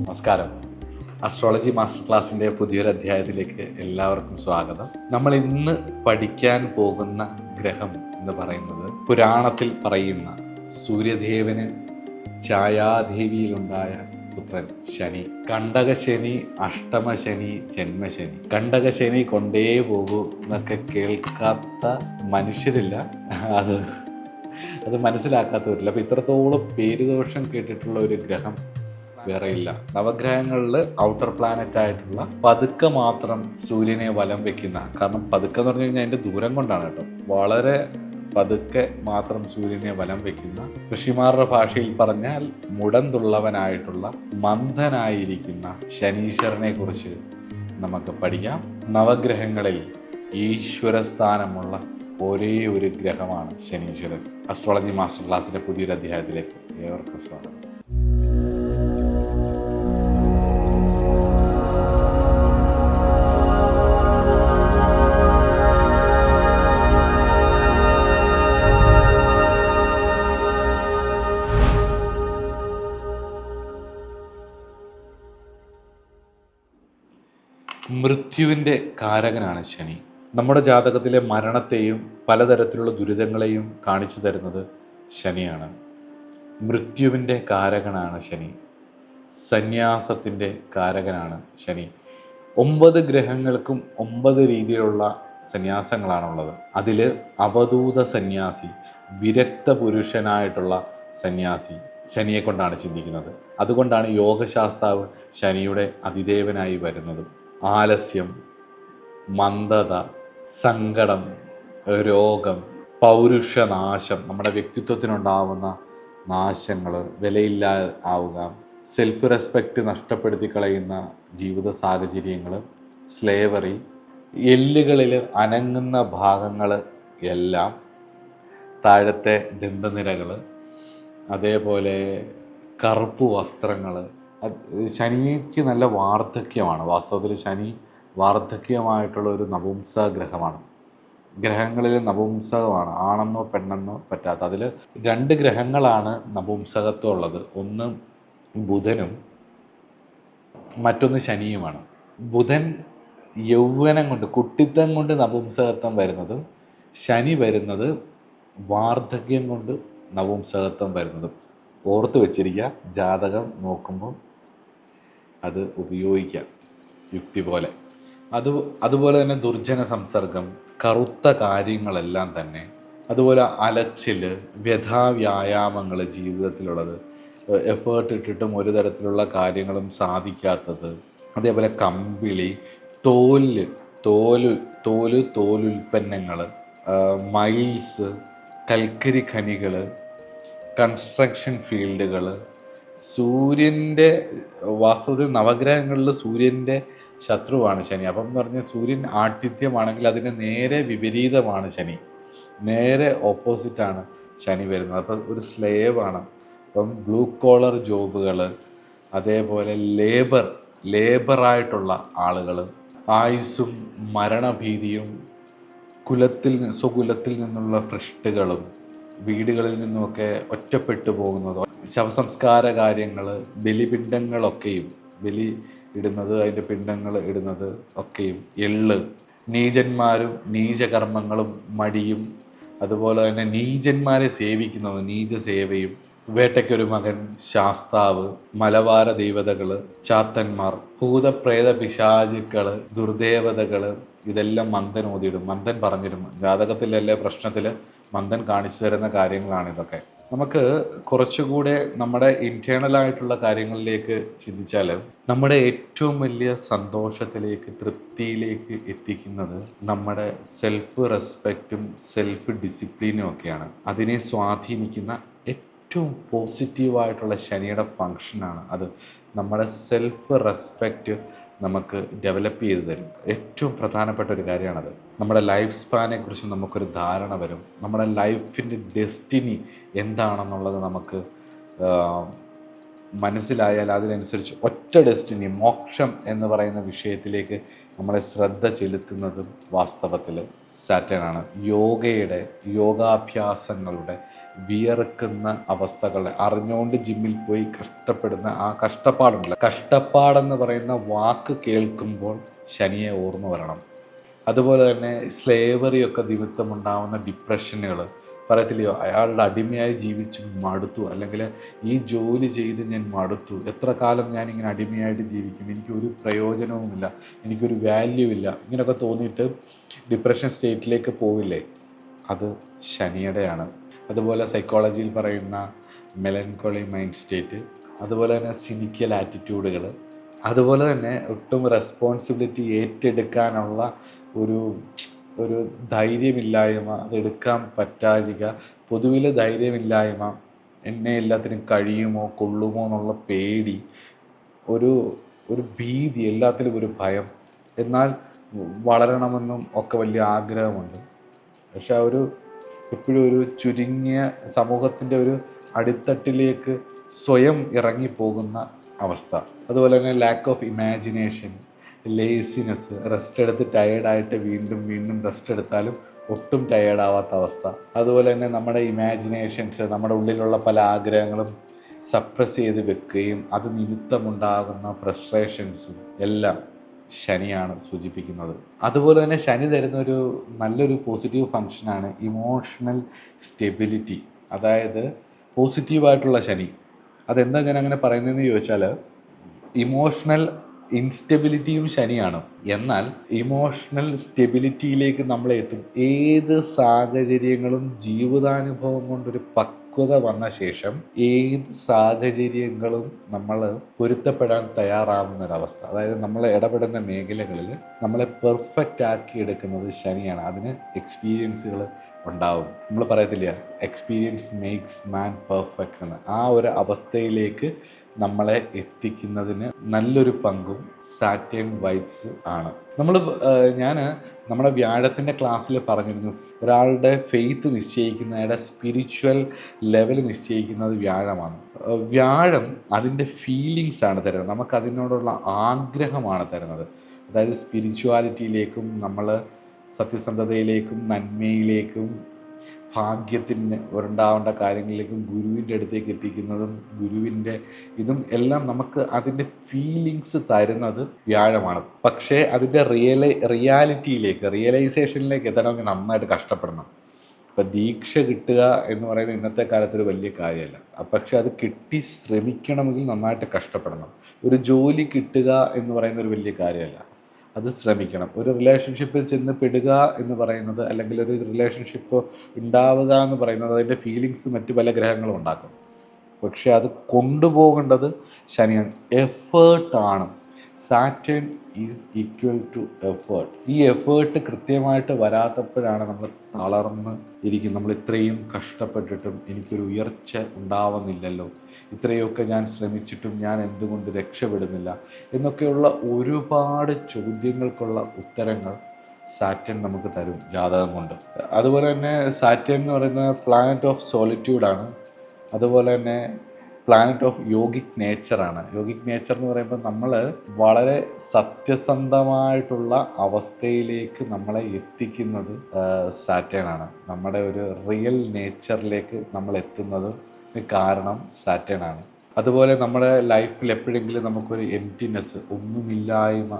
നമസ്കാരം. Astrology master ക്ലാസ്സിൻ്റെ പുതിയൊരു അധ്യായത്തിലേക്ക് എല്ലാവർക്കും സ്വാഗതം. നമ്മൾ ഇന്ന് പഠിക്കാൻ പോകുന്ന ഗ്രഹം എന്ന് പറയുന്നത് പുരാണത്തിൽ പറയുന്ന സൂര്യദേവന് ഛായാദേവിയിലുണ്ടായ പുത്രൻ ശനി. കണ്ടകശനി, അഷ്ടമശനി, ജന്മശനി. കണ്ടകശനി കൊണ്ടേ പോകൂ എന്നൊക്കെ കേൾക്കാത്ത മനുഷ്യരില്ല, അത് മനസ്സിലാക്കാത്തവരില്ല. അപ്പം ഇത്രത്തോളം പേരുദോഷം കേട്ടിട്ടുള്ള ഒരു ഗ്രഹം വേറെയില്ല. നവഗ്രഹങ്ങളിൽ ഔട്ടർ പ്ലാനറ്റ് ആയിട്ടുള്ള പതുക്കെ മാത്രം സൂര്യനെ വലം വെക്കുന്ന, കാരണം പതുക്കെ എന്ന് പറഞ്ഞു കഴിഞ്ഞാൽ അതിൻ്റെ ദൂരം കൊണ്ടാണ് കേട്ടോ, വളരെ പതുക്കെ മാത്രം സൂര്യനെ വലം വെക്കുന്ന, ഋഷിമാരുടെ ഭാഷയിൽ പറഞ്ഞാൽ മുടന്തുള്ളവനായിട്ടുള്ള മന്ദനായിരിക്കുന്ന ശനീശ്വരനെ കുറിച്ച് നമുക്ക് പഠിക്കാം. നവഗ്രഹങ്ങളിൽ ഈശ്വരസ്ഥാനമുള്ള ഒരേ ഒരു ഗ്രഹമാണ് ശനീശ്വരൻ. അസ്ട്രോളജി മാസ്റ്റർ ക്ലാസ്സിൻ്റെ പുതിയൊരു അധ്യായത്തിലേക്ക് ഏവർക്കും സ്വാഗതം. മൃത്യുവിൻ്റെ കാരകനാണ് ശനി. നമ്മുടെ ജാതകത്തിലെ മരണത്തെയും പലതരത്തിലുള്ള ദുരിതങ്ങളെയും കാണിച്ചു തരുന്നത് ശനിയാണ്. മൃത്യുവിൻ്റെ കാരകനാണ് ശനി. സന്യാസത്തിൻ്റെ കാരകനാണ് ശനി. 9 ഗ്രഹങ്ങൾക്കും 9 രീതിയിലുള്ള സന്യാസങ്ങളാണുള്ളത്. അതിൽ അവധൂത സന്യാസി, വിരക്ത പുരുഷനായിട്ടുള്ള സന്യാസി ശനിയെ കൊണ്ടാണ് ചിന്തിക്കുന്നത്. അതുകൊണ്ടാണ് യോഗശാസ്താവ് ശനിയുടെ അതിദേവനായി വരുന്നത്. ആലസ്യം, മന്ദത, സങ്കടം, രോഗം, പൗരുഷനാശം, നമ്മുടെ വ്യക്തിത്വത്തിനുണ്ടാവുന്ന നാശങ്ങൾ, വിലയില്ലാവുക, സെൽഫ് റെസ്പെക്റ്റ് നഷ്ടപ്പെടുത്തി കളയുന്ന ജീവിത സാഹചര്യങ്ങൾ, സ്ലേവറി, എല്ലുകളിൽ അനങ്ങുന്ന ഭാഗങ്ങൾ എല്ലാം, താഴത്തെ ദന്തനിരകൾ, അതേപോലെ കറുപ്പ് വസ്ത്രങ്ങൾ. ശനിക്ക് നല്ല വാർദ്ധക്യമാണ്. വാസ്തവത്തിൽ ശനി വാർദ്ധക്യമായിട്ടുള്ള ഒരു നപുംസക ഗ്രഹമാണ്. ഗ്രഹങ്ങളിൽ നപുംസകമാണ്, ആണെന്നോ പെണ്ണെന്നോ പറ്റാത്ത. അതിൽ 2 ഗ്രഹങ്ങളാണ് നപുംസകത്വം ഉള്ളത്. ഒന്ന് ബുധനും മറ്റൊന്ന് ശനിയുമാണ്. ബുധൻ യൗവനം കൊണ്ട്, കുട്ടിത്തം കൊണ്ട് നപുംസകത്വം വരുന്നതും ശനി വരുന്നത് വാർദ്ധക്യം കൊണ്ട് നപുംസകത്വം വരുന്നതും. ഓർത്ത് വെച്ചിരിക്കുക, ജാതകം നോക്കുമ്പോൾ അത് ഉപയോഗിക്കാം യുക്തി പോലെ. അതുപോലെ തന്നെ ദുർജന സംസർഗം, കറുത്ത കാര്യങ്ങളെല്ലാം തന്നെ, അതുപോലെ അലച്ചിൽ, വ്യഥാവ്യായാമങ്ങൾ ജീവിതത്തിലുള്ളത്, എഫേർട്ട് ഇട്ടിട്ടും ഒരു തരത്തിലുള്ള കാര്യങ്ങളും സാധിക്കാത്തത്, അതേപോലെ കമ്പിളി, തോലുൽപ്പന്നങ്ങൾ, മൈൽസ്, കൽക്കരി ഖനികൾ, കൺസ്ട്രക്ഷൻ ഫീൽഡുകൾ. സൂര്യൻ്റെ വാസ്തവത്തിൽ നവഗ്രഹങ്ങളിൽ സൂര്യൻ്റെ ശത്രുവാണ് ശനി. അപ്പം എന്ന് പറഞ്ഞാൽ സൂര്യൻ ആഠിത്യമാണെങ്കിൽ അതിന് നേരെ വിപരീതമാണ് ശനി, നേരെ ഓപ്പോസിറ്റാണ് ശനി വരുന്നത്. അപ്പം ഒരു സ്ലേവാണ്. അപ്പം ബ്ലൂ കോളർ ജോബുകൾ, അതേപോലെ ലേബറായിട്ടുള്ള ആളുകൾ, ആയുസ്സും മരണഭീതിയും, സ്വകുലത്തിൽ നിന്നുള്ള ഭ്രഷ്ടുകളും, വീടുകളിൽ നിന്നുമൊക്കെ ഒറ്റപ്പെട്ടു പോകുന്നതോ, ശവസംസ്കാര കാര്യങ്ങൾ, ബലിപിണ്ഡങ്ങളൊക്കെയും, ബലി ഇടുന്നത്, അതിൻ്റെ പിണ്ഡങ്ങൾ ഇടുന്നത് ഒക്കെയും, നീചന്മാരും നീചകർമ്മങ്ങളും മടിയും, അതുപോലെ തന്നെ നീചന്മാരെ സേവിക്കുന്നത്, നീചസേവയും, വേട്ടയ്ക്കൊരു മകൻ, ശാസ്താവ്, മലവാര ദൈവതകൾ, ചാത്തന്മാർ, ഭൂതപ്രേത പിശാചുക്കൾ, ദുർദേവതകൾ, ഇതെല്ലാം മന്ദൻ ഓതിയിടും. മന്ദൻ പറഞ്ഞിരും. ജാതകത്തിലല്ലേ പ്രശ്നത്തിൽ മന്ദൻ കാണിച്ചു തരുന്ന കാര്യങ്ങളാണ് ഇതൊക്കെ. നമുക്ക് കുറച്ചുകൂടെ നമ്മുടെ ഇൻറ്റേർണലായിട്ടുള്ള കാര്യങ്ങളിലേക്ക് ചിന്തിച്ചാൽ, നമ്മുടെ ഏറ്റവും വലിയ സന്തോഷത്തിലേക്ക്, തൃപ്തിയിലേക്ക് എത്തിക്കുന്നത് നമ്മുടെ സെൽഫ് റെസ്പെക്റ്റും സെൽഫ് ഡിസിപ്ലിനും ഒക്കെയാണ്. അതിനെ സ്വാധീനിക്കുന്ന ഏറ്റവും പോസിറ്റീവായിട്ടുള്ള ശനിയുടെ ഫങ്ഷനാണ് അത്. നമ്മുടെ സെൽഫ് റെസ്പെക്റ്റ് നമുക്ക് ഡെവലപ്പ് ചെയ്ത് തരും. ഏറ്റവും പ്രധാനപ്പെട്ട ഒരു കാര്യമാണത്. നമ്മുടെ ലൈഫ് സ്പാനെ കുറിച്ച് നമുക്കൊരു ധാരണ വരും. നമ്മുടെ ലൈഫിൻ്റെ ഡെസ്റ്റിനി എന്താണെന്നുള്ളത് നമുക്ക് മനസ്സിലായാൽ അതിനനുസരിച്ച് ഒറ്റ ഡെസ്റ്റിനി, മോക്ഷം എന്ന് പറയുന്ന വിഷയത്തിലേക്ക് നമ്മളെ ശ്രദ്ധ ചെലുത്തുന്നതും വാസ്തവത്തിൽ സാറ്റേൺ ആണ്. യോഗാഭ്യാസങ്ങളുടെ വിയർക്കുന്ന അവസ്ഥകൾ, അറിഞ്ഞുകൊണ്ട് ജിമ്മിൽ പോയി കഷ്ടപ്പെടുന്ന ആ കഷ്ടപ്പാടുണ്ടല്ലോ, കഷ്ടപ്പാടെന്ന് പറയുന്ന വാക്ക് കേൾക്കുമ്പോൾ ശനിയെ ഓർമ്മ വരണം. അതുപോലെ തന്നെ സ്ലേവറിയൊക്കെ നിമിത്തമുണ്ടാകുന്ന ഡിപ്രഷനുകൾ, പറയത്തില്ലയോ അയാളുടെ അടിമയായി ജീവിച്ച് മടുത്തു, അല്ലെങ്കിൽ ഈ ജോലി ചെയ്ത് ഞാൻ മടുത്തു, എത്ര കാലം ഞാനിങ്ങനെ അടിമയായിട്ട് ജീവിക്കും, എനിക്കൊരു പ്രയോജനവുമില്ല, എനിക്കൊരു വാല്യൂ ഇല്ല, ഇങ്ങനെയൊക്കെ തോന്നിയിട്ട് ഡിപ്രഷൻ സ്റ്റേറ്റിലേക്ക് പോവില്ലേ, അത് ശനിയുടെയാണ്. അതുപോലെ സൈക്കോളജിയിൽ പറയുന്ന മെലൻകോളി മൈൻഡ് സ്റ്റേറ്റ്, അതുപോലെ തന്നെ സിനിക്കൽ ആറ്റിറ്റ്യൂഡുകൾ, അതുപോലെ തന്നെ ഒട്ടും റെസ്പോൺസിബിലിറ്റി ഏറ്റെടുക്കാനുള്ള ഒരു ഒരു ധൈര്യമില്ലായ്മ, അതെടുക്കാൻ പറ്റാതിക, പൊതുവിൽ ധൈര്യമില്ലായ്മ, എന്നെ എല്ലാത്തിനും കഴിയുമോ കൊള്ളുമോ എന്നുള്ള പേടി, ഒരു ഒരു ഭീതി, എല്ലാത്തിലും ഒരു ഭയം. എന്നാൽ വളരണമെന്നും ഒക്കെ വലിയ ആഗ്രഹമുണ്ട്. പക്ഷെ ആ ഒരു എപ്പോഴും ഒരു ചുരുങ്ങിയ സമൂഹത്തിൻ്റെ ഒരു അടിത്തട്ടിലേക്ക് സ്വയം ഇറങ്ങിപ്പോകുന്ന അവസ്ഥ. അതുപോലെ തന്നെ lack of imagination, laziness, rest എടുത്ത് ടയേർഡായിട്ട് വീണ്ടും വീണ്ടും റെസ്റ്റ് എടുത്താലും ഒട്ടും ടയേർഡാവാത്ത അവസ്ഥ. അതുപോലെ തന്നെ നമ്മുടെ ഇമാജിനേഷൻസ്, നമ്മുടെ ഉള്ളിലുള്ള പല ആഗ്രഹങ്ങളും സപ്രസ് ചെയ്ത് വെക്കുകയും അത് നിമിത്തമുണ്ടാകുന്ന ഫ്രസ്ട്രേഷൻസും എല്ലാം ശനിയാണ് സൂചിപ്പിക്കുന്നത്. അതുപോലെ തന്നെ ശനി തരുന്നൊരു നല്ലൊരു പോസിറ്റീവ് ഫങ്ഷനാണ് ഇമോഷണൽ സ്റ്റെബിലിറ്റി. അതായത് പോസിറ്റീവായിട്ടുള്ള ശനി. അതെന്താ ഞാൻ അങ്ങനെ പറയുന്നതെന്ന് ചോദിച്ചാൽ, ഇമോഷണൽ ഇൻസ്റ്റെബിലിറ്റിയും ശനിയാണ്. എന്നാൽ ഇമോഷണൽ സ്റ്റെബിലിറ്റിയിലേക്ക് നമ്മളെ എത്തും ഏത് സാഹചര്യങ്ങളും ജീവിതാനുഭവം കൊണ്ടൊരു പക്വത വന്ന ശേഷം ഏത് സാഹചര്യങ്ങളും നമ്മൾ പൊരുത്തപ്പെടാൻ തയ്യാറാവുന്നൊരവസ്ഥ. അതായത് നമ്മൾ ഇടപെടുന്ന മേഖലകളിൽ നമ്മളെ പെർഫെക്റ്റ് ആക്കി എടുക്കുന്നത് ശനിയാണ്. അതിന് എക്സ്പീരിയൻസുകൾ ഉണ്ടാവും. നമ്മൾ പറയത്തില്ല എക്സ്പീരിയൻസ് മേക്സ് മാൻ പെർഫെക്റ്റ് എന്ന്. ആ ഒരു അവസ്ഥയിലേക്ക് നമ്മളെ എത്തിക്കുന്നതിന് നല്ലൊരു പങ്കും സാറ്റേൺ വൈബ്സ് ആണ്. ഞാൻ നമ്മുടെ വ്യാഴത്തിൻ്റെ ക്ലാസ്സിൽ പറഞ്ഞിരുന്നു, ഒരാളുടെ ഫെയ്ത്ത് നിശ്ചയിക്കുന്നതിൻ്റെ സ്പിരിച്വൽ ലെവൽ നിശ്ചയിക്കുന്നത് വ്യാഴമാണ്. വ്യാഴം അതിൻ്റെ ഫീലിങ്സ് ആണ് തരുന്നത്, നമുക്കതിനോടുള്ള ആഗ്രഹമാണ് തരുന്നത്. അതായത് സ്പിരിച്വാലിറ്റിയിലേക്കും നമ്മൾ സത്യസന്ധതയിലേക്കും നന്മയിലേക്കും ഭാഗ്യത്തിന് ഉണ്ടാവേണ്ട കാര്യങ്ങളിലേക്കും ഗുരുവിൻ്റെ അടുത്തേക്ക് എത്തിക്കുന്നതും ഗുരുവിൻ്റെ ഇതും എല്ലാം നമുക്ക് അതിൻ്റെ ഫീലിങ്സ് തരുന്നത് വ്യാഴമാണ്. പക്ഷേ അതിൻ്റെ റിയലൈസേഷനിലേക്ക് എത്തണമെങ്കിൽ നന്നായിട്ട് കഷ്ടപ്പെടണം. ഇപ്പം ദീക്ഷ കിട്ടുക എന്ന് പറയുന്നത് ഇന്നത്തെ കാലത്തൊരു വലിയ കാര്യമല്ല. പക്ഷെ അത് കിട്ടി ശ്രമിക്കണമെങ്കിൽ നന്നായിട്ട് കഷ്ടപ്പെടണം. ഒരു ജോലി കിട്ടുക എന്ന് പറയുന്ന ഒരു വലിയ കാര്യമല്ല, അത് ശ്രമിക്കണം. ഒരു റിലേഷൻഷിപ്പിൽ ചെന്ന് പെടുക എന്ന് പറയുന്നത്, അല്ലെങ്കിൽ ഒരു റിലേഷൻഷിപ്പ് ഉണ്ടാവുക എന്ന് പറയുന്നത്, അതിൻ്റെ ഫീലിങ്സ് മറ്റു പല ഗ്രഹങ്ങളും ഉണ്ടാക്കും. പക്ഷെ അത് കൊണ്ടുപോകേണ്ടത് ശനിയാണ്. എഫേർട്ടാണ്. Saturn is equal to effort. ഈ എഫേർട്ട് കൃത്യമായിട്ട് വരാത്തപ്പോഴാണ് നമ്മൾ തളർന്ന് ഇരിക്കും. നമ്മൾ ഇത്രയും കഷ്ടപ്പെട്ടിട്ടും എനിക്കൊരു ഉയർച്ച ഉണ്ടാവുന്നില്ലല്ലോ, ഇത്രയൊക്കെ ഞാൻ ശ്രമിച്ചിട്ടും ഞാൻ എന്തുകൊണ്ട് രക്ഷപ്പെടുന്നില്ല എന്നൊക്കെയുള്ള ഒരുപാട് ചോദ്യങ്ങൾക്കുള്ള ഉത്തരങ്ങൾ സാറ്റേൺ നമുക്ക് തരും ജാതകം കൊണ്ട്. അതുപോലെ തന്നെ സാറ്റേൺ എന്ന് പറയുന്നത് പ്ലാനറ്റ് ഓഫ് സോളിറ്റ്യൂഡാണ്. അതുപോലെ തന്നെ പ്ലാനറ്റ് ഓഫ് യോഗിക് നേച്ചറാണ്. യോഗിക് നേച്ചർ എന്ന് പറയുമ്പോൾ നമ്മൾ വളരെ സത്യസന്ധമായിട്ടുള്ള അവസ്ഥയിലേക്ക് നമ്മളെ എത്തിക്കുന്നത് സാറ്റേൺ ആണ്. നമ്മുടെ ഒരു റിയൽ നേച്ചറിലേക്ക് നമ്മൾ എത്തുന്നത് കാരണം സാറ്റേൺ ആണ്. അതുപോലെ നമ്മുടെ ലൈഫിൽ എപ്പോഴെങ്കിലും നമുക്കൊരു എംപ്റ്റിനെസ്, ഒന്നുമില്ലായ്മ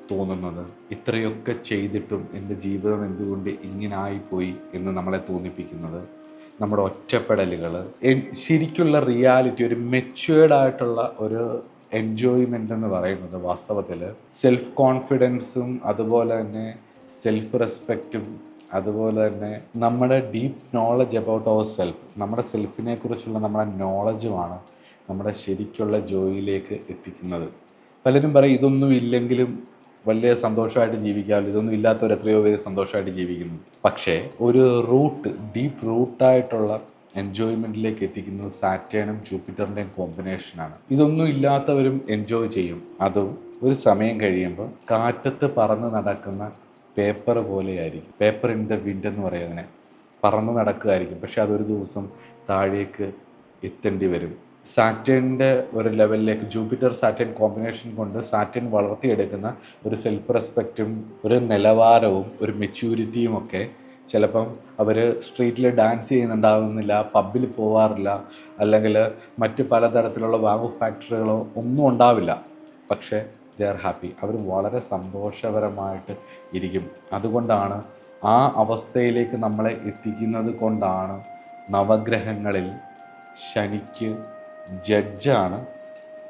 തോന്നുന്നത്, ഇത്രയൊക്കെ ചെയ്തിട്ടും എൻ്റെ ജീവിതം എന്തുകൊണ്ട് ഇങ്ങനായിപ്പോയി എന്ന് നമ്മളെ തോന്നിപ്പിക്കുന്നത്, നമ്മുടെ ഒറ്റപ്പെടലുകൾ, ശരിക്കുള്ള റിയാലിറ്റി, ഒരു മെച്വേർഡായിട്ടുള്ള ഒരു എൻജോയ്മെൻ്റ് എന്ന് പറയുന്നത് വാസ്തവത്തിൽ സെൽഫ് കോൺഫിഡൻസും അതുപോലെ തന്നെ സെൽഫ് റെസ്പെക്റ്റും അതുപോലെ തന്നെ നമ്മുടെ deep knowledge about our self, നമ്മുടെ സെൽഫിനെ കുറിച്ചുള്ള നമ്മുടെ നോളജുമാണ് നമ്മുടെ ശരിക്കുള്ള ജോയിലേക്ക് എത്തിക്കുന്നത്. പലരും പറയും ഇതൊന്നും ഇല്ലെങ്കിലും വലിയ സന്തോഷമായിട്ട് ജീവിക്കാമല്ലോ, ഇതൊന്നും ഇല്ലാത്തവർ എത്രയോ പേര് സന്തോഷമായിട്ട് ജീവിക്കുന്നു. പക്ഷേ ഒരു ഡീപ്പ് റൂട്ടായിട്ടുള്ള എൻജോയ്മെൻറ്റിലേക്ക് എത്തിക്കുന്നത് സാറ്റേണും ജൂപ്പിറ്ററിൻ്റെയും കോമ്പിനേഷനാണ്. ഇതൊന്നും ഇല്ലാത്തവരും എൻജോയ് ചെയ്യും. അതും ഒരു സമയം കഴിയുമ്പോൾ കാറ്റത്ത് പറന്ന് നടക്കുന്ന പേപ്പർ പോലെയായിരിക്കും. പേപ്പർ ഇൻ ദ വിൻഡ് എന്ന് പറയുന്നതിനെ പറന്ന് നടക്കുകയായിരിക്കും. പക്ഷെ അതൊരു ദിവസം താഴേക്ക് എത്തേണ്ടി വരും. സാറ്റേണിൻ്റെ ഒരു ലെവലിലേക്ക് ജൂപ്പിറ്റർ സാറ്റേൺ കോമ്പിനേഷൻ കൊണ്ട് സാറ്റേൺ വളർത്തിയെടുക്കുന്ന ഒരു സെൽഫ് റെസ്പെക്റ്റും ഒരു നിലവാരവും ഒരു മെച്യൂരിറ്റിയും ഒക്കെ ചിലപ്പം അവർ സ്ട്രീറ്റിൽ ഡാൻസ് ചെയ്യുന്നുണ്ടാവുന്നില്ല, പബ്ബിൽ പോവാറില്ല, അല്ലെങ്കിൽ മറ്റ് പലതരത്തിലുള്ള വാങ്ങു ഫാക്ടറികളോ ഒന്നും ഉണ്ടാവില്ല. പക്ഷേ ദേ ആർ ഹാപ്പി. അവർ വളരെ സന്തോഷപരമായിട്ട് ഇരിക്കും. അതുകൊണ്ടാണ് ആ അവസ്ഥയിലേക്ക് നമ്മളെ എത്തിക്കുന്നത് കൊണ്ടാണ് നവഗ്രഹങ്ങളിൽ ശനിക്ക് ജഡ്ജാണ്.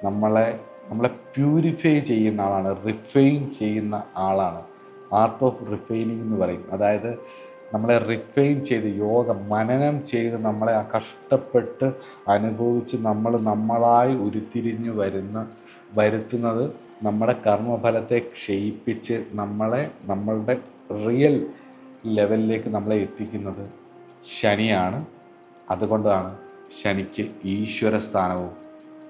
നമ്മളെ നമ്മളെ പ്യൂരിഫൈ ചെയ്യുന്ന ആളാണ്, റിഫൈൻ ചെയ്യുന്ന ആളാണ്. ആർട്ട് ഓഫ് റിഫൈനിങ് എന്ന് പറയും. അതായത് നമ്മളെ റിഫൈൻ ചെയ്ത് മനനം ചെയ്ത് നമ്മളെ ആ കഷ്ടപ്പെട്ട് അനുഭവിച്ച് നമ്മളായി ഉരുത്തിരിഞ്ഞ് വരുത്തുന്നത് നമ്മുടെ കർമ്മഫലത്തെ ക്ഷയിപ്പിച്ച് നമ്മളുടെ റിയൽ ലെവലിലേക്ക് നമ്മളെ എത്തിക്കുന്നത് ശനിയാണ്. അതുകൊണ്ടാണ് ശനിക്ക് ഈശ്വര സ്ഥാനവും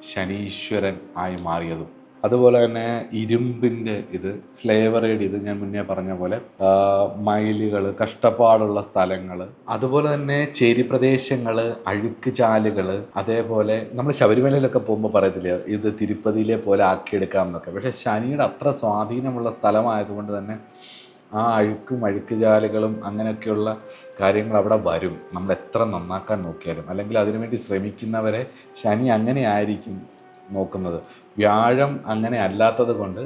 ശനീശ്വരൻ ആയി മാറിയതും. അതുപോലെ തന്നെ ഇരുമ്പിൻ്റെ സ്ലേവറിയുടെ ഞാൻ മുന്നേ പറഞ്ഞ പോലെ മയിലുകൾ, കഷ്ടപ്പാടുള്ള സ്ഥലങ്ങൾ, അതുപോലെ തന്നെ ചേരി പ്രദേശങ്ങൾ, അഴുക്ക് ചാലുകൾ, അതേപോലെ നമ്മൾ ശബരിമലയിലൊക്കെ പോകുമ്പോൾ പറയത്തില്ല ഇത് തിരുപ്പതിയിലെ പോലെ ആക്കിയെടുക്കാം എന്നൊക്കെ. പക്ഷേ ശനിയുടെ അത്ര സ്വാധീനമുള്ള സ്ഥലമായതുകൊണ്ട് തന്നെ ആ അഴുക്ക് ചാലുകളും അങ്ങനെയൊക്കെയുള്ള കാര്യങ്ങൾ അവിടെ വരും, നമ്മൾ എത്ര നന്നാക്കാൻ നോക്കിയാലും. അല്ലെങ്കിൽ അതിനുവേണ്ടി ശ്രമിക്കുന്നവരെ ശനി അങ്ങനെ ആയിരിക്കും നോക്കുന്നത്. വ്യാഴം അങ്ങനെ അല്ലാത്തത് കൊണ്ട്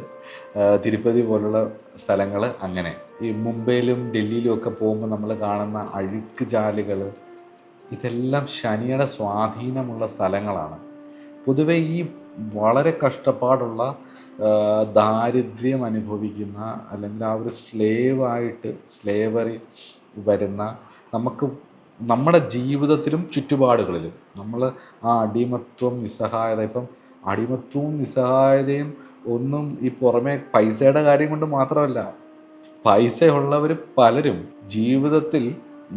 തിരുപ്പതി പോലുള്ള സ്ഥലങ്ങൾ അങ്ങനെ. ഈ മുംബൈയിലും ഡൽഹിയിലും ഒക്കെ പോകുമ്പോൾ നമ്മൾ കാണുന്ന അഴുക്ക് ചാലുകൾ, ഇതെല്ലാം ശനിയുടെ സ്വാധീനമുള്ള സ്ഥലങ്ങളാണ്. പൊതുവെ ഈ വളരെ കഷ്ടപ്പാടുള്ള ദാരിദ്ര്യം അനുഭവിക്കുന്ന, അല്ലെങ്കിൽ ആ ഒരു സ്ലേവറി വരുന്ന, നമുക്ക് നമ്മുടെ ജീവിതത്തിലും ചുറ്റുപാടുകളിലും നമ്മൾ ആ അടിമത്വം, നിസ്സഹായത, ഇപ്പം അടിമത്വവും നിസ്സഹായതയും ഒന്നും ഈ പുറമെ പൈസയുടെ കാര്യം കൊണ്ട് മാത്രമല്ല. പൈസ ഉള്ളവർ പലരും ജീവിതത്തിൽ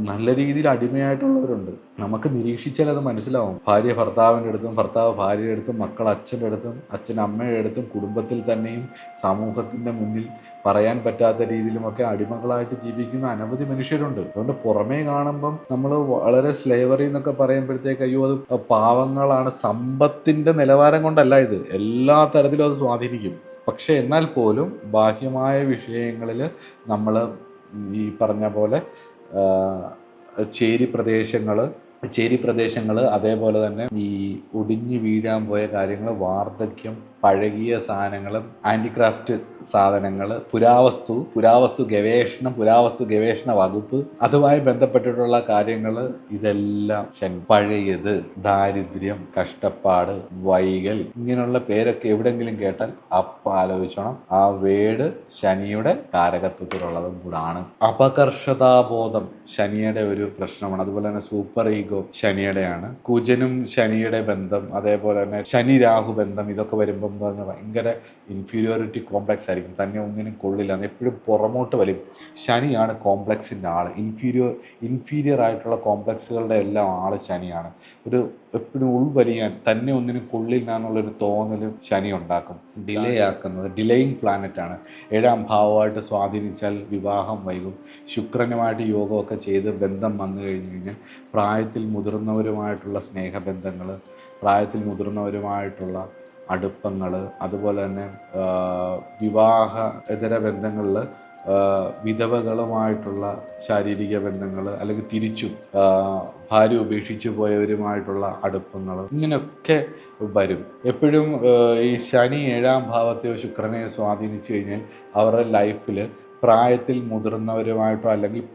നല്ല രീതിയിൽ അടിമയായിട്ടുള്ളവരുണ്ട്. നമുക്ക് നിരീക്ഷിച്ചാൽ അത് മനസ്സിലാവും. ഭാര്യ ഭർത്താവിൻ്റെ അടുത്തും, ഭർത്താവ് ഭാര്യയുടെ അടുത്തും, മക്കൾ അച്ഛൻ്റെ അടുത്തും, അച്ഛൻ അമ്മയുടെ അടുത്തും, കുടുംബത്തിൽ തന്നെയും സമൂഹത്തിൻ്റെ മുന്നിൽ പറയാൻ പറ്റാത്ത രീതിയിലുമൊക്കെ അടിമകളായിട്ട് ജീവിക്കുന്ന അനവധി മനുഷ്യരുണ്ട്. അതുകൊണ്ട് പുറമേ കാണുമ്പം നമ്മൾ വളരെ സ്ലേവറി എന്നൊക്കെ പറയുമ്പോഴത്തേക്ക് അയ്യോ അത് പാവങ്ങളാണ്, സമ്പത്തിൻ്റെ നിലവാരം കൊണ്ടല്ല ഇത്, എല്ലാ തരത്തിലും അത് സ്വാധീനിക്കും. പക്ഷേ എന്നാൽ പോലും ബാഹ്യമായ വിഷയങ്ങളിൽ നമ്മൾ ഈ പറഞ്ഞ പോലെ ചേരി പ്രദേശങ്ങൾ, അതേപോലെ തന്നെ ഈ ഒടിഞ്ഞു വീഴാൻ പോയ കാര്യങ്ങൾ, വാർദ്ധക്യം, പഴകിയ സാധനങ്ങൾ, ഹാൻഡിക്രാഫ്റ്റ് സാധനങ്ങൾ, പുരാവസ്തു ഗവേഷണ വകുപ്പ്, അതുമായി ബന്ധപ്പെട്ടിട്ടുള്ള കാര്യങ്ങൾ, ഇതെല്ലാം പഴയത്, ദാരിദ്ര്യം, കഷ്ടപ്പാട്, വൈകൽ, ഇങ്ങനെയുള്ള പേരൊക്കെ എവിടെങ്കിലും കേട്ടാൽ അപ്പം ആലോചിച്ചോണം ആ വേട് ശനിയുടെ കാരകത്വത്തിലുള്ളതും കൂടാണ്. അപകർഷതാബോധം ശനിയുടെ ഒരു പ്രശ്നമാണ്. അതുപോലെ തന്നെ സൂപ്പർ ഈഗോ ശനിയുടെയാണ്. കുജനും ശനിയുടെ ബന്ധം, അതേപോലെ തന്നെ ശനി രാഹു ബന്ധം, ഇതൊക്കെ വരുമ്പം എന്ന് പറഞ്ഞാൽ ഭയങ്കര ഇൻഫീരിയോറിറ്റി കോംപ്ലക്സ് ആയിരിക്കും. തന്നെ ഒന്നിനും കൊള്ളില്ല, എപ്പോഴും പുറമോട്ട് വലിയും. ശനിയാണ് കോംപ്ലക്സിൻ്റെ ആൾ. ഇൻഫീരിയർ ആയിട്ടുള്ള കോംപ്ലക്സുകളുടെ എല്ലാം ആൾ ശനിയാണ്. എപ്പോഴും ഉൾവലിയാൻ, തന്നെ ഒന്നിനും കൊള്ളില്ല എന്നുള്ളൊരു തോന്നൽ ശനി ഉണ്ടാക്കും. ഡിലേയിങ് പ്ലാനറ്റാണ്. 7ാം ഭാവമായിട്ട് സ്വാധീനിച്ചാൽ വിവാഹം വൈകും. ശുക്രനുമായിട്ട് യോഗമൊക്കെ ചെയ്ത് ബന്ധം വന്നു കഴിഞ്ഞാൽ പ്രായത്തിൽ മുതിർന്നവരുമായിട്ടുള്ള സ്നേഹബന്ധങ്ങൾ, പ്രായത്തിൽ മുതിർന്നവരുമായിട്ടുള്ള അടുപ്പങ്ങൾ, അതുപോലെ തന്നെ വിവാഹ ഇതര ബന്ധങ്ങളിൽ വിധവകളുമായിട്ടുള്ള ശാരീരിക ബന്ധങ്ങൾ, അല്ലെങ്കിൽ തിരിച്ചും ഭാര്യ ഉപേക്ഷിച്ചു പോയവരുമായിട്ടുള്ള അടുപ്പങ്ങൾ, ഇങ്ങനെയൊക്കെ വരും. എപ്പോഴും ഈ ശനി 7ാം ഭാവത്തെയോ ശുക്രനെയോ സ്വാധീനിച്ചു കഴിഞ്ഞാൽ അവരുടെ ലൈഫിൽ പ്രായത്തിൽ മുതിർന്നവരുമായിട്ടോ അല്ലെങ്കിൽ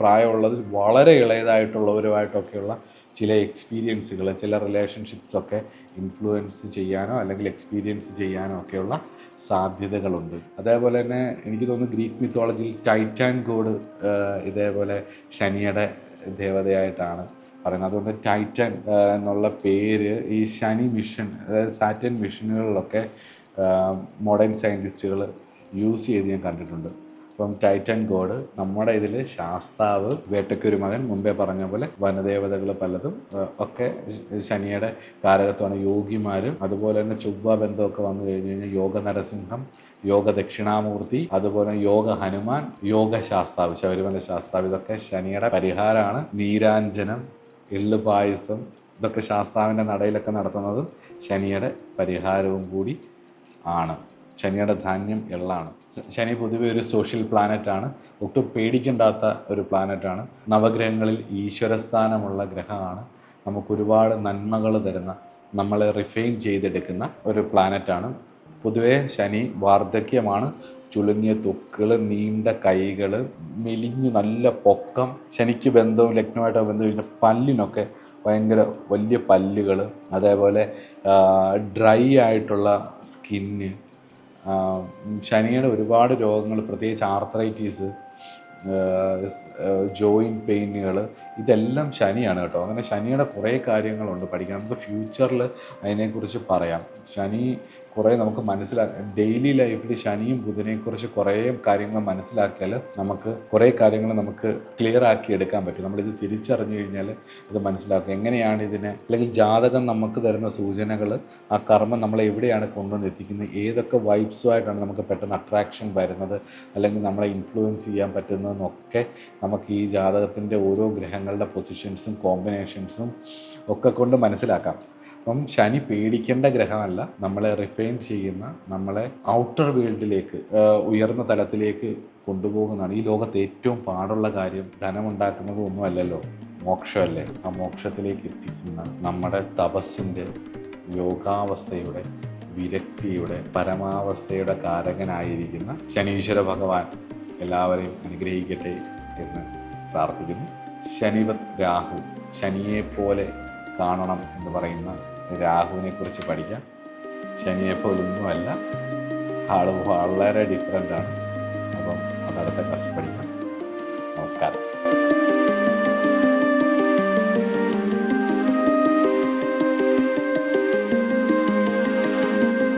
പ്രായമുള്ളതിൽ വളരെ ഇളയതായിട്ടുള്ളവരുമായിട്ടൊക്കെയുള്ള ചില എക്സ്പീരിയൻസുകൾ, ചില റിലേഷൻഷിപ്സൊക്കെ ഇൻഫ്ലുവൻസ് ചെയ്യാനോ അല്ലെങ്കിൽ എക്സ്പീരിയൻസ് ചെയ്യാനോ ഒക്കെയുള്ള സാധ്യതകളുണ്ട്. അതേപോലെ തന്നെ എനിക്ക് തോന്നുന്നു ഗ്രീക്ക് മിത്തോളജിയിൽ ടൈറ്റാൻ ഗോഡ് ഇതേപോലെ ശനിയുടെ ദേവതയായിട്ടാണ് പറയുന്നത്. അതുകൊണ്ട് ടൈറ്റൻ എന്നുള്ള പേര് ഈ ശനി മിഷൻ, അതായത് സാറ്റൻ മിഷനുകളിലൊക്കെ മോഡേൺ സയൻറ്റിസ്റ്റുകൾ യൂസ് ചെയ്ത് ഞാൻ കണ്ടിട്ടുണ്ട്. അപ്പം ടൈറ്റൻ ഗോഡ് നമ്മുടെ ഇതിൽ ശാസ്താവ്, വേട്ടയ്ക്കൊരു മകൻ, മുമ്പേ പറഞ്ഞ പോലെ വനദേവതകൾ പലതും ഒക്കെ ശനിയുടെ കാരകത്വമാണ്. യോഗിമാരും അതുപോലെ തന്നെ ചൊവ്വ ബന്ധമൊക്കെ വന്നു കഴിഞ്ഞ് കഴിഞ്ഞാൽ യോഗ നരസിംഹം, യോഗ ദക്ഷിണാമൂർത്തി, അതുപോലെ യോഗ ഹനുമാൻ, യോഗ ശാസ്താവ്, ശബരിമല ശാസ്താവ്, ഇതൊക്കെ ശനിയുടെ പരിഹാരമാണ്. നീരാഞ്ജനം, എള്ള് പായസം, ഇതൊക്കെ ശാസ്താവിൻ്റെ നടയിലൊക്കെ നടത്തുന്നതും ശനിയുടെ പരിഹാരവും കൂടി ആണ്. ശനിയുടെ ധാന്യം എള്ളാണ്. ശനി പൊതുവെ ഒരു സോഷ്യൽ പ്ലാനറ്റാണ്, ഒട്ടും പേടിക്കേണ്ടാത്ത ഒരു പ്ലാനറ്റാണ്. നവഗ്രഹങ്ങളിൽ ഈശ്വരസ്ഥാനമുള്ള ഗ്രഹമാണ്. നമുക്കൊരുപാട് നന്മകൾ തരുന്ന, നമ്മളെ റിഫൈൻ ചെയ്തെടുക്കുന്ന ഒരു പ്ലാനറ്റാണ്. പൊതുവേ ശനി വാർദ്ധക്യമാണ്. ചുളുങ്ങിയ ത്വക്കുകൾ, നീണ്ട കൈകൾ, മെലിഞ്ഞ് നല്ല പൊക്കം. ശനിക്ക് ബന്ധവും ലഗ്നമായിട്ട് ബന്ധം കഴിഞ്ഞാൽ പല്ലിനൊക്കെ ഭയങ്കര വലിയ പല്ലുകൾ, അതേപോലെ ഡ്രൈ ആയിട്ടുള്ള സ്കിന്ന്. ശനിയുടെ ഒരുപാട് രോഗങ്ങൾ, പ്രത്യേകിച്ച് ആർത്രൈറ്റീസ്, ജോയിൻറ്റ് പെയിനുകൾ, ഇതെല്ലാം ശനിയാണ് കേട്ടോ. അങ്ങനെ ശനിയുടെ കുറേ കാര്യങ്ങളുണ്ട് പഠിക്കാൻ. നമുക്ക് ഫ്യൂച്ചറിൽ അതിനെക്കുറിച്ച് പറയാം. ശനി കുറേ നമുക്ക് മനസ്സിലാക്കാം. ഡെയിലി ലൈഫിൽ ശനിയും ബുധനെക്കുറിച്ച് കുറേ കാര്യങ്ങൾ മനസ്സിലാക്കിയാൽ നമുക്ക് കുറേ കാര്യങ്ങൾ നമുക്ക് ക്ലിയർ ആക്കി എടുക്കാൻ പറ്റും. നമ്മളിത് തിരിച്ചറിഞ്ഞു കഴിഞ്ഞാൽ ഇത് മനസ്സിലാക്കുക എങ്ങനെയാണ് ഇതിനെ, അല്ലെങ്കിൽ ജാതകം നമുക്ക് തരുന്ന സൂചനകൾ, ആ കർമ്മം നമ്മളെ എവിടെയാണ് കൊണ്ടുവന്ന് എത്തിക്കുന്നത്, ഏതൊക്കെ വൈബ്സുമായിട്ടാണ് നമുക്ക് പെട്ടെന്ന് അട്രാക്ഷൻ വരുന്നത്, അല്ലെങ്കിൽ നമ്മളെ ഇൻഫ്ലുവൻസ് ചെയ്യാൻ പറ്റുന്നതെന്നൊക്കെ നമുക്ക് ഈ ജാതകത്തിൻ്റെ ഓരോ ഗ്രഹങ്ങളുടെ പൊസിഷൻസും കോമ്പിനേഷൻസും ഒക്കെ കൊണ്ട് മനസ്സിലാക്കാം. അപ്പം ശനി പേടിക്കേണ്ട ഗ്രഹമല്ല, നമ്മളെ റിഫൈൻ ചെയ്യുന്ന, നമ്മളെ ഔട്ടർ വേൾഡിലേക്ക്, ഉയർന്ന തലത്തിലേക്ക് കൊണ്ടുപോകുന്നതാണ്. ഈ ലോകത്ത് ഏറ്റവും പാടുള്ള കാര്യം ധനമുണ്ടാക്കുന്നത് ഒന്നുമല്ലല്ലോ, മോക്ഷമല്ലേ. ആ മോക്ഷത്തിലേക്ക് എത്തിക്കുന്ന നമ്മുടെ തപസ്സിൻ്റെ, യോഗാവസ്ഥയുടെ, വിരക്തിയുടെ, പരമാവസ്ഥയുടെ കാരകനായിരിക്കുന്ന ശനീശ്വര ഭഗവാൻ എല്ലാവരെയും അനുഗ്രഹിക്കട്ടെ എന്ന് പ്രാർത്ഥിക്കുന്നു. ശനിവത് രാഹു, ശനിയെപ്പോലെ കാണണം എന്ന് പറയുന്ന രാഹുവിനെ കുറിച്ച് പഠിക്കാം. ശനിയെപ്പോലൊന്നുമല്ല, ആൾ വളരെ ഡിഫറൻ്റാണ്. അപ്പം അതടുത്ത ക്ലാസ്സിൽ പഠിക്കാം. നമസ്കാരം.